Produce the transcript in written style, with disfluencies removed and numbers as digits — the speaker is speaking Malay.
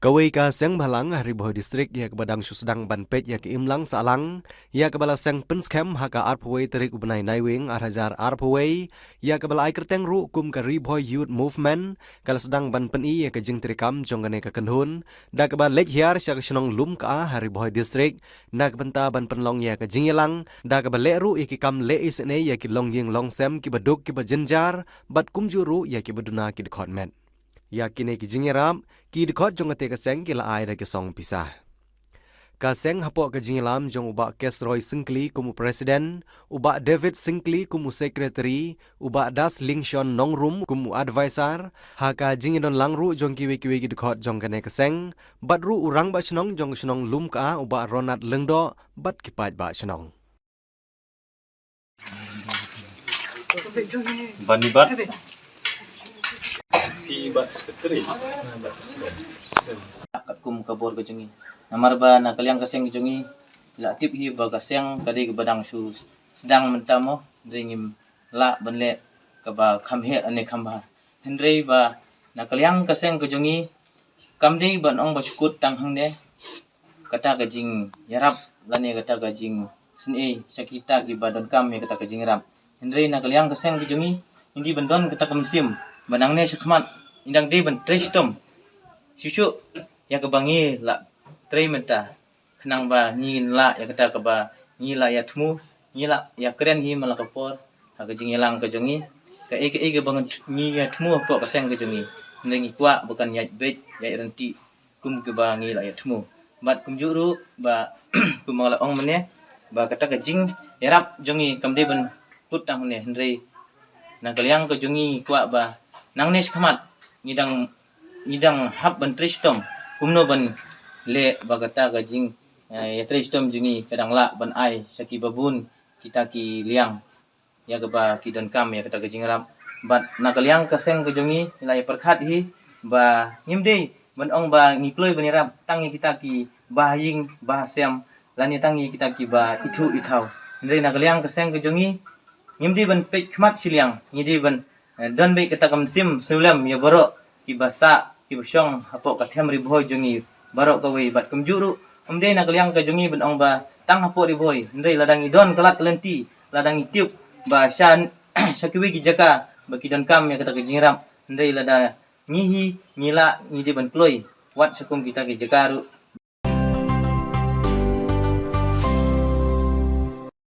Kawai ka seng balang hari boh distrik ya ke badang susdang banpet ya ke imlang salang ya ke bala seng penskem haka arpawai terik ubenai naiwing arhajar arpawai ya ke bala aikerteng ru kum ke riboy youth movement kala sedang banpeni ya ke jing terikam jonggane ke kenhun da ke bala lek hiar sya ke senong lum ka hari boh distrik na ke benta banpenlong ya ke jingilang da ke bala ru ya ke kam le isne ya ke long ying long sem ki baduk ki bajenjar bat kum juru ya ke baduna ki dekhotmen ya kini ki jingiram ki dekhot jong ate ka seng ki la ai da ke song pisah ka seng hapok ka jingilam jong uba kes roy singkli kumu presiden uba david singkli kumu secretary uba das lingshon nongrum kumu advisor ha ka jingidon langru jong kiwi ki dekhot jong kane ka seng batru urang ba snong jong snong lum ka uba ronat lengdo bat ki paj ba snong Banibat Ibat sekretari kat kum kabor ke jungi namar ba na kalyang kaseng jungi la tip hi ba kaseng kadi ke badang su sedang mentamo dringim la benle ka ba khamhe ane khamba hendrei ba na kalyang kaseng ke jungi kamdei ban ong ba chukut tang hangne kata ka jing yarap lane kata ka jing sne sakita ki badon kam me kata ka jing rap hendrei na kalyang kaseng ke jungi indi bandon kata ka musim banangne syakmat indang de ban trestom Susu ya kebangi la trei menta kenang ba ni la ya kata ke ba ni la ya tmu ni la ya keren hi mala kapor ha ke jingilang ke jongi ke ege bangun ni ya tmu po ka seng ke jongi nengi kwa bukan ya bet ya renti kum ke ba ni la ya tmu bat kum juru ba kum mala ong mene ba kata ke jing yarap jongi kamde ban putang ne hendrei na kalyang ke jongi kwa ba nang nes khamat ngidang hab ban tristom kumno ban le bagata ka jing ya tristom jungi kadang la ban ai saki babun kita ki liang ya ka ba ki don kam ya kata ka jing ram bat na ka liang ka seng ka jungi la ya perkhat hi ba ngimdei ban ong ba ngikloi ban rap tangi kita ki bahing bahasem lani tangi kita ki ba ithu ithau ndrei na ka liang ka seng ka jungi ngimdei ban pek khmat siliang ngidi ban don be kata kam sim sulam ya boro ki basa ki busyong hapok ka them riboy jungi barok ka wei bat kum juru umde na kalyang ka jungi ben ong ba tang hapok riboy ndrei ladang idon kalat kelenti ladang itiup ba shan sakiwi ki jaka ba ki don kam ya kata ka jingram ndrei lada ngihi ngila ngidi ban kloi wat sakum kita ki jaka ru